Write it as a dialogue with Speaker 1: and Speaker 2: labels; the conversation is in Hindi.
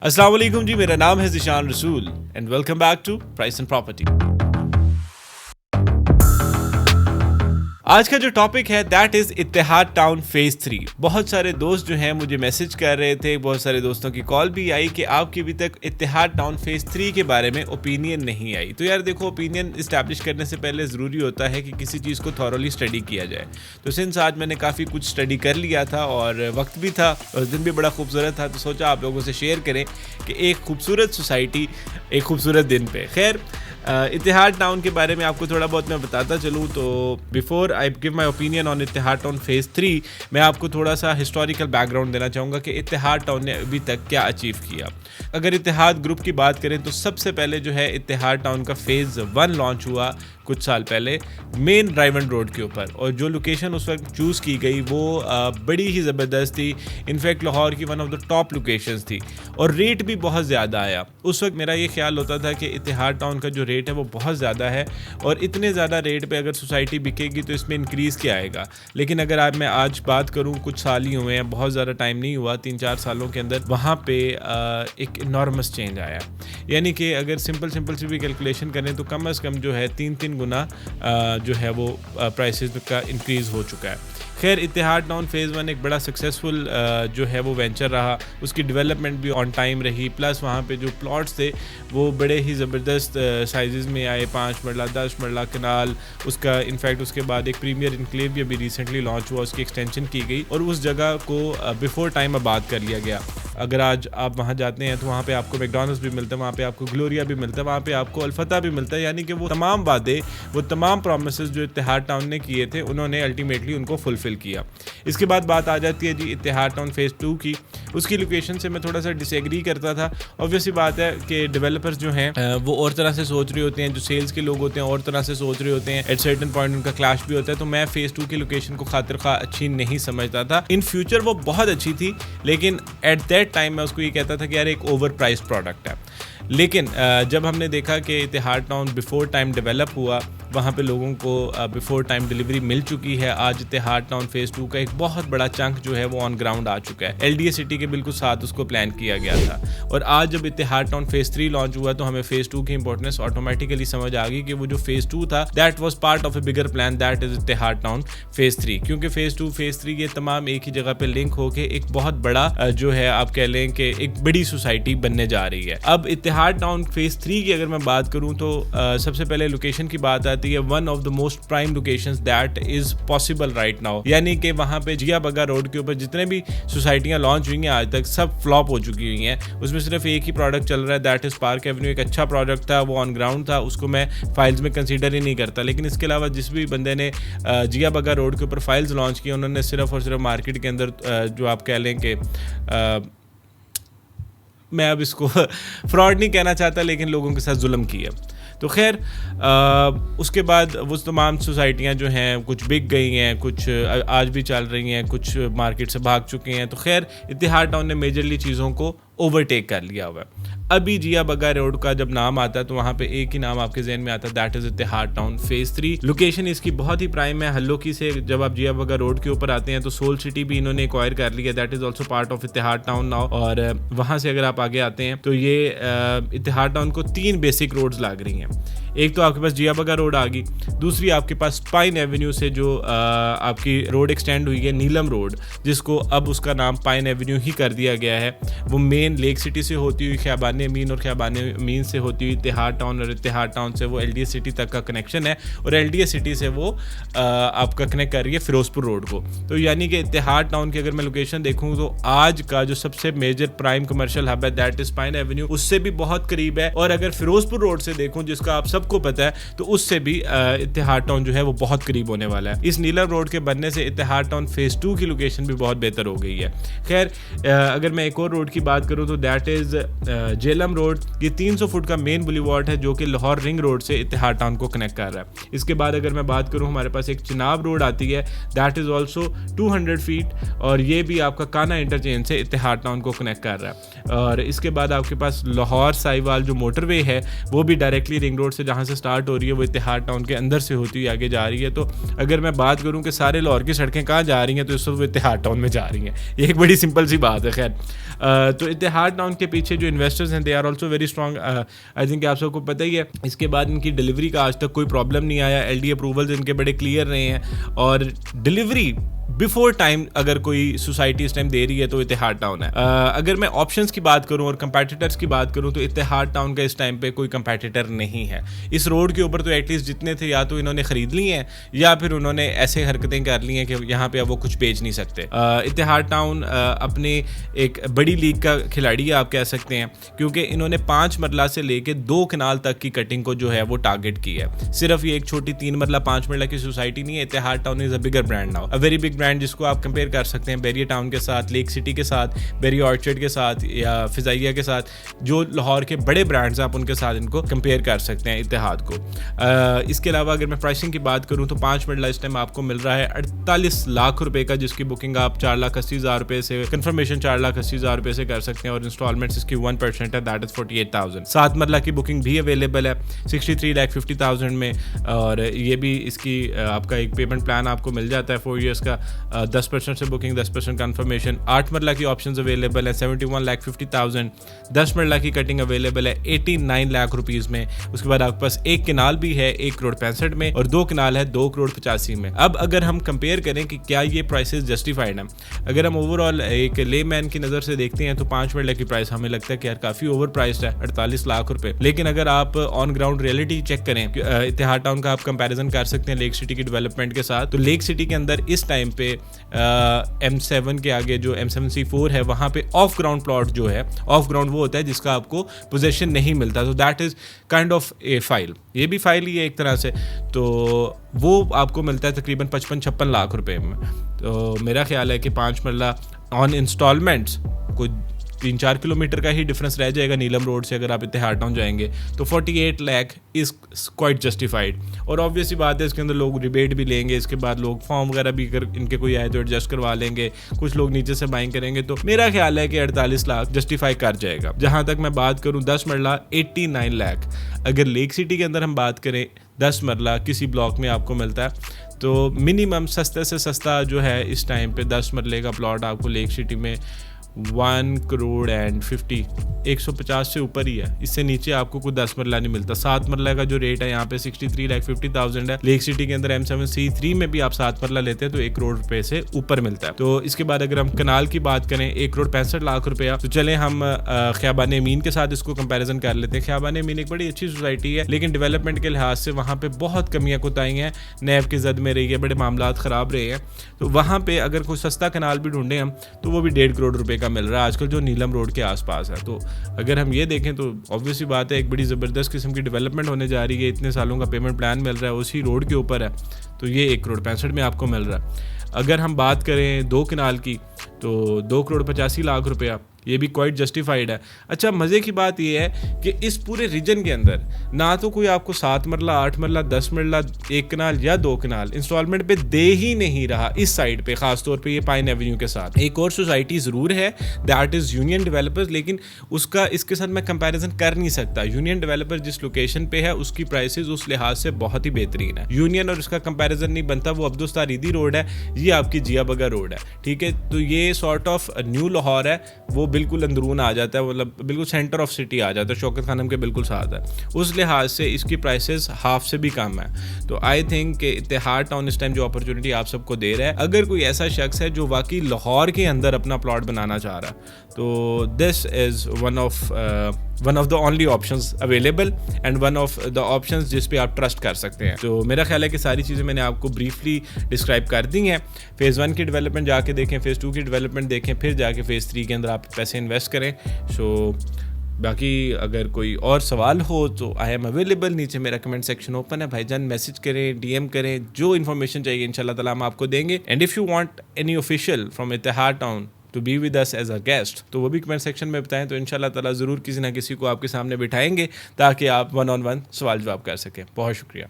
Speaker 1: अस्सलाम वालेकुम जी, मेरा नाम है Zeeshan Rasool and welcome back to price and property. आज का जो टॉपिक है that is Ittehad town phase 3। बहुत सारे दोस्त जो हैं मुझे मैसेज कर रहे थे, बहुत सारे दोस्तों की कॉल भी आई कि आपकी अभी तक इत्तेहाद टाउन फेज़ 3 के बारे में ओपिनियन नहीं आई। तो यार देखो, ओपिनियन इस्टेब्लिश करने से पहले ज़रूरी होता है कि किसी चीज़ को थॉरली स्टडी किया जाए। तो सिंस आज मैंने काफ़ी कुछ स्टडी कर लिया था और वक्त भी था और दिन भी बड़ा खूबसूरत था, तो सोचा आप लोगों से शेयर करें कि एक खूबसूरत सोसाइटी एक खूबसूरत दिन पे। खैर, इत्तेहाद टाउन के बारे में आपको थोड़ा बहुत मैं बताता चलूँ तो before I give my opinion on Ittehad town phase 3 मैं आपको थोड़ा सा हिस्टोरिकल बैकग्राउंड देना चाहूँगा कि इत्तेहाद टाउन ने अभी तक क्या अचीव किया। अगर इत्तेहाद ग्रुप की बात करें तो सबसे पहले जो है इत्तेहाद टाउन का फेज़ 1 लॉन्च हुआ कुछ साल पहले मेन ड्राइवन रोड के ऊपर, और जो लोकेशन उस वक्त चूज़ की गई वो बड़ी ही ज़बरदस्त थी। इनफैक्ट लाहौर की one of the top locations थी और रेट भी बहुत ज़्यादा आया। उस वक्त मेरा ये ख्याल होता था कि इत्तेहाद टाउन का जो रेट है वो बहुत ज़्यादा है और इतने ज़्यादा रेट पे अगर सोसाइटी बिकेगी तो इसमें इंक्रीज़ क्या आएगा। लेकिन अगर मैं आज बात करूँ, कुछ साल ही हुए हैं, बहुत ज़्यादा टाइम नहीं हुआ, 3-4 सालों के अंदर वहाँ पे एक इनॉर्मस चेंज आया। यानी कि अगर सिंपल सी भी कैलकुलेशन करें तो कम से कम जो है 3 गुना जो है वो प्राइसेस का इंक्रीज़ हो चुका है। खैर, इत्तेहाद टाउन फेज़ 1 एक बड़ा सक्सेसफुल जो है वो वेंचर रहा, उसकी डेवलपमेंट भी ऑन टाइम रही, प्लस वहाँ पे जो प्लॉट्स थे वो बड़े ही ज़बरदस्त साइज़ में आए, 5 मरला 10 मरला कनाल। उसका इनफैक्ट उसके बाद एक प्रीमियर इनक्लेव भी अभी रिसेंटली लॉन्च हुआ, उसकी एक्सटेंशन की गई और उस जगह को बिफोर टाइम आबाद कर लिया गया। अगर आज आप वहाँ जाते हैं तो वहाँ पे आपको मैकडॉनल्ड्स भी मिलता है, वहाँ पे आपको ग्लोरिया भी मिलता है, वहाँ पे आपको अल्फता भी मिलता है। यानी कि वो तमाम वादे, वो तमाम प्रॉमिसेस जो इत्तेहाद टाउन ने किए थे उन्होंने अल्टीमेटली उनको फुलफिल किया। इसके बाद बात आ जाती है जी इत्तेहाद टाउन फेज़ 2 की। उसकी लोकेशन से मैं थोड़ा सा डिसएग्री करता था। ऑब्वियसली बात है कि डेवलपर्स जो हैं वो और तरह से सोच रहे होते हैं, जो सेल्स के लोग होते हैं और तरह से सोच रहे होते हैं, एट सर्टेन पॉइंट उनका क्लैश भी होता है। तो मैं फेज़ 2 की लोकेशन को खातिर खा अच्छी नहीं समझता था। इन फ्यूचर वो बहुत अच्छी थी, लेकिन एट दैट टाइम मैं उसको ये कहता था कि यार एक ओवर प्राइस प्रोडक्ट है। लेकिन जब हमने देखा कि इत्तेहाद टाउन बिफोर टाइम डेवलप हुआ, वहाँ पे लोगों को बिफोर टाइम डिलीवरी मिल चुकी है। आज इत्तेहाद टाउन फेज़ 2 का एक बहुत बड़ा चंक जो है वो ऑन ग्राउंड आ चुका है। एलडीए सिटी के बिल्कुल साथ उसको प्लान किया गया था और आज जब इत्तेहाद टाउन फेज़ 3 लॉन्च हुआ तो हमें फेज़ 2 की इंपॉर्टेंस ऑटोमेटिकली समझ आ गई कि वो जो फेज़ 2 था that was part of a bigger plan, that is Ittehad town phase 3। क्योंकि फेज़ 2 फेज़ 3 ये तमाम एक ही जगह पे लिंक होके एक बहुत बड़ा जो है आप कह लें कि एक बड़ी सोसाइटी बनने जा रही है। अब इत्तेहाद टाउन फेज़ 3 की अगर मैं बात करूँ तो सबसे पहले लोकेशन की बात आती है। One of the most prime locations that is possible right now, यानी कि वहाँ पे जिया बगा रोड के ऊपर जितने भी सोसाइटियाँ लॉन्च हुई हैं आज तक सब फ्लॉप हो चुकी हुई हैं। उसमें सिर्फ एक ही प्रोडक्ट चल रहा है, दैट इज पार्क एवेन्यू। एक अच्छा प्रोडक्ट था, वो ऑन ग्राउंड था, उसको मैं फाइल्स में कंसीडर ही नहीं करता। लेकिन इसके अलावा जिस भी बंदे ने जिया बगा रोड के ऊपर फाइल्स लॉन्च की, उन्होंने सिर्फ और सिर्फ मार्केट के अंदर जो आप कह लें कि मैं अब इसको फ्रॉड नहीं कहना चाहता, लेकिन लोगों के साथ जुल्म किया। तो खैर, उसके बाद वो तमाम सोसाइटियाँ जो हैं कुछ बिक गई हैं, कुछ आज भी चल रही हैं, कुछ मार्केट से भाग चुकी हैं। तो खैर, इत्तेहाद टाउन ने मेजरली चीज़ों को ओवरटेक कर लिया हुआ है। अभी जिया बगा रोड का जब नाम आता है तो वहाँ पे एक ही नाम आपके जहन में आता है, that is Ittehad town phase 3। Location इसकी बहुत ही प्राइम है। हल्लोकी से जब आप जिया बगा रोड के ऊपर आते हैं तो सोल सिटी भी इन्होंने एक्वायर कर लिया, that is also part of Ittehad town now. और वहाँ से अगर आप आगे आते हैं तो ये इत्तेहाद टाउन को 3 बेसिक रोड्स लग रही हैं। एक तो आपके पास जिया बगा रोड आ गई, दूसरी आपके पास पाइन एवेन्यू से जो आपकी रोड एक्सटेंड हुई है नीलम रोड, जिसको अब उसका नाम पाइन एवेन्यू ही कर दिया गया है। वो मेन लेक सिटी से होती हुई ख़ियाबान अमीन और ख़ियाबान अमीन से होती हुई इत्तेहाद टाउन, और इत्तेहाद टाउन से वो एलडीए सिटी तक का कनेक्शन है, और एलडीए सिटी से वो आपका कनेक्ट कर रही है फिरोजपुर रोड को। तो यानी कि इत्तेहाद टाउन की अगर मैं लोकेशन देखूँ तो आज का जो सबसे मेजर प्राइम कमर्शियल हब है दैट इज पाइन एवेन्यू, उससे भी बहुत करीब है। और अगर फिरोजपुर रोड से देखूँ, जिसका आप सबको पता है, तो उससे भी इत्तेहाद टाउन जो है वो बहुत करीब होने वाला है। इस नीलम रोड के बनने से इत्तेहाद टाउन फेज़ 2 की लोकेशन भी बहुत बेहतर हो गई है। खैर, अगर मैं एक और रोड की बात करूँ तो दैट इज जेलम रोड, ये 300 फुट का मेन बुलीवार्ड है जो कि लाहौर रिंग रोड से इत्तेहाद टाउन को कनेक्ट कर रहा है। इसके बाद अगर मैं बात करूं, हमारे पास एक चिनाब रोड आती है, दैट इज़ ऑल्सो 200 फीट, और ये भी आपका काना इंटरचेंज से इत्तेहाद टाउन को कनेक्ट कर रहा है। और इसके बाद आपके पास लाहौर साहिवाल जो मोटरवे है वो भी डायरेक्टली रिंग रोड से जहाँ से स्टार्ट हो रही है वो इत्तेहाद टाउन के अंदर से होती हुई आगे जा रही है। तो अगर मैं बात करूं कि सारे लाहौर की सड़कें कहाँ जा रही हैं, तो इस वक्त वो इत्तेहाद टाउन में जा रही हैं। ये एक बड़ी सिंपल सी बात है। खैर, तो इत्तेहाद टाउन के पीछे जो इन्वेस्टर्स हैं they are also very strong. I think आप सबको पता ही है। इसके बाद इनकी डिलीवरी का आज तक कोई प्रॉब्लम नहीं आया, LD अप्रूवल्स इनके बड़े क्लियर रहे हैं, और डिलीवरी बिफोर टाइम अगर कोई सोसाइटी इस टाइम दे रही है तो इत्तेहाद टाउन है। अगर मैं ऑप्शंस की बात करूं और कंपेटिटर्स की बात करूं तो इत्तेहाद टाउन का इस टाइम पे कोई कंपेटिटर नहीं है। इस रोड के ऊपर तो एटलीस्ट जितने थे या तो इन्होंने ख़रीद लिए हैं या फिर उन्होंने ऐसे हरकतें कर ली हैं कि यहाँ पे अब वो कुछ बेच नहीं सकते। इत्तेहाद टाउन अपने एक बड़ी लीग का खिलाड़ी है आप कह सकते हैं, क्योंकि इन्होंने 5 मरला से लेके 2 कनाल तक की कटिंग को जो है वो टारगेट की है। सिर्फ ये एक छोटी 3 मरला 5 मरला की सोसाइटी नहीं है। Ittehad town is a bigger brand now, a very big brand, जिसको आप कंपेयर कर सकते हैं बैरियर टाउन के साथ, लेक सिटी के साथ, बैरियर ऑर्चर्ड के साथ या फिजाइया के साथ। जो लाहौर के बड़े ब्रांड्स हैं आप उनके साथ इनको कंपेयर कर सकते हैं इत्तेहाद को। इसके अलावा अगर मैं प्राइसिंग की बात करूं तो 5 मरला इस टाइम आपको मिल रहा है 48 लाख रुपए का, जिसकी बुकिंग आप 4,80,000 रुपए से, कंफर्मेशन 4,80,000 रुपए से कर सकते हैं, और इंस्टॉलमेंट्स इसकी 1% है, दैट इज 48,000। 7 मरला की बुकिंग भी अवेलेबल है 63,50,000 में, और ये भी इसकी आपका एक पेमेंट प्लान आपको मिल जाता है 4 ईयर्स का, 10% से बुकिंग, 10% कंफर्मेशन। 8 मरला की ऑप्शंस अवेलेबल है 71,50,000। 10 मरला की कटिंग अवेलेबल है 89 लाख रुपीस में। उसके बाद आपके पास एक किनाल भी है 1,65 में, और 2 किनाल है 2,85 में। अब अगर हम कंपेयर करें कि क्या ये प्राइसेस जस्टिफाइड हैं, अगर हम ओवरऑल एक लेमैन की नज़र से देखते हैं तो 5 मरला की प्राइस हमें लगता है कि यार काफ़ी ओवर प्राइस्ड है, 48 लाख रुपए। लेकिन अगर आप ऑन ग्राउंड रियलिटी चेक करें, इत्तेहाद टाउन का आप कंपैरिजन कर सकते हैं लेक सिटी की डेवलपमेंट के साथ, तो लेक सिटी के अंदर इस टाइम पे M7 के आगे जो M7C4 है वहाँ पे ऑफ ग्राउंड प्लॉट जो है, ऑफ ग्राउंड वो होता है जिसका आपको पोजेशन नहीं मिलता, तो that is kind of A file, ये भी फाइल ही है एक तरह से, तो वो आपको मिलता है तकरीबन 55-56 लाख रुपए में। तो मेरा ख्याल है कि 5 मरला ऑन इंस्टॉलमेंट्स कोई 3-4 किलोमीटर का ही डिफरेंस रह जाएगा नीलम रोड से अगर आप इत्तेहाद टाउन जाएंगे, तो 48 लाख इज़ क्वाइट जस्टिफाइड। और ऑब्वियसली बात है इसके अंदर लोग रिबेट भी लेंगे, इसके बाद लोग फॉर्म वगैरह भी कर इनके कोई आए तो एडजस्ट करवा लेंगे, कुछ लोग नीचे से बाइंग करेंगे, तो मेरा ख्याल है कि 48 लाख जस्टिफाई कर जाएगा। जहाँ तक मैं बात करूँ 10 मरला 89 लाख, अगर लेक सिटी के अंदर हम बात करें 10 मरला किसी ब्लॉक में आपको मिलता है, तो मिनिमम सस्ते से सस्ता जो है इस टाइम पे 10 मरले का प्लॉट आपको लेक सिटी में 1,50,00,000 150 से ऊपर ही है, इससे नीचे आपको कुछ 10 मरला नहीं मिलता। 7 मरला का जो रेट है यहाँ पे 63,50,000 है। लेक सिटी के अंदर M7C3 में भी आप 7 मरला लेते हैं तो 1 करोड़ रुपए से ऊपर मिलता है। तो इसके बाद अगर हम कनाल की बात करें 1,65,00,000 रुपया, तो चले हम ख्याबान अमीन के साथ इसको कंपैरिजन कर लेते हैं। ख्याबान अमीन एक बड़ी अच्छी सोसाइटी है, लेकिन डेवलपमेंट के लिहाज से वहाँ पे बहुत कमियाँ कोताही हैं, नैब की जद में रही है, बड़े मामला ख़राब रहे हैं, तो वहाँ पे अगर कोई सस्ता कनाल भी ढूंढे हम तो वो भी 1.5 करोड़ रुपए का मिल रहा है आजकल जो नीलम रोड के आसपास है। तो अगर हम ये देखें तो ऑब्वियसली बात है एक बड़ी ज़बरदस्त किस्म की डेवलपमेंट होने जा रही है, इतने सालों का पेमेंट प्लान मिल रहा है, उसी रोड के ऊपर है, तो ये 1,65,00,000 में आपको मिल रहा है। अगर हम बात करें 2 कनाल की तो 2,85,00,000 रुपया, ये भी क्वाइट जस्टिफाइड है। अच्छा, मज़े की बात ये है कि इस पूरे रीजन के अंदर ना तो कोई आपको 7 मरला 8 मरला 10 मरला 1 कनाल या 2 कनाल इंस्टॉलमेंट पे दे ही नहीं रहा इस साइड पे, खासतौर पे ये पाइन एवेन्यू के साथ। एक और सोसाइटी ज़रूर है, दैट इज़ यूनियन डेवलपर्स, लेकिन उसका इसके साथ मैं कंपैरिजन कर नहीं सकता। यूनियन डेवलपर जिस लोकेशन पे है उसकी प्राइसेस उस लिहाज से बहुत ही बेहतरीन है, यूनियन और उसका कंपैरिजन नहीं बनता। वो अब्दुस्तारीदी रोड है, ये आपकी जिया बगा रोड है, ठीक है। तो ये सॉर्ट ऑफ न्यू लाहौर है, वो बिल्कुल अंदरून आ जाता है, मतलब बिल्कुल सेंटर ऑफ सिटी आ जाता है, शौकत खानम के बिल्कुल साथ है। उस लिहाज से इसकी प्राइसेस हाफ से भी कम है। तो आई थिंक कि इत्तेहाद टाउन इस टाइम जो अपॉर्चुनिटी आप सबको दे रहा है, अगर कोई ऐसा शख्स है जो वाकई लाहौर के अंदर अपना प्लॉट बनाना चाह रहा है, तो this is one of the only options available and one of the options जिस पे आप ट्रस्ट कर सकते हैं। तो मेरा ख्याल है कि सारी चीज़ें मैंने आपको ब्रीफली डिस्क्राइब कर दी हैं। फेज़ 1 की डेवलपमेंट जाके देखें, फेज़ 2 की डेवलपमेंट देखें, फिर जाके फेज़ 3 के अंदर आप पैसे इन्वेस्ट करें। सो बाकी अगर कोई और सवाल हो तो आई एम अवेलेबल, नीचे मेरा कमेंट सेक्शन ओपन है, भाईजान मैसेज करें, DM करें, जो इन्फॉर्मेशन चाहिए इंशाल्लाह ताला हम आपको देंगे। And if you want any official from Ittehad town to be with us as a guest, तो वो भी कमेंट सेक्शन में बताएं। तो इंशाल्लाह ताला ज़रूर किसी ना किसी को आपके सामने बिठाएंगे ताकि आप 1-on-1 सवाल जवाब कर सकें। बहुत शुक्रिया।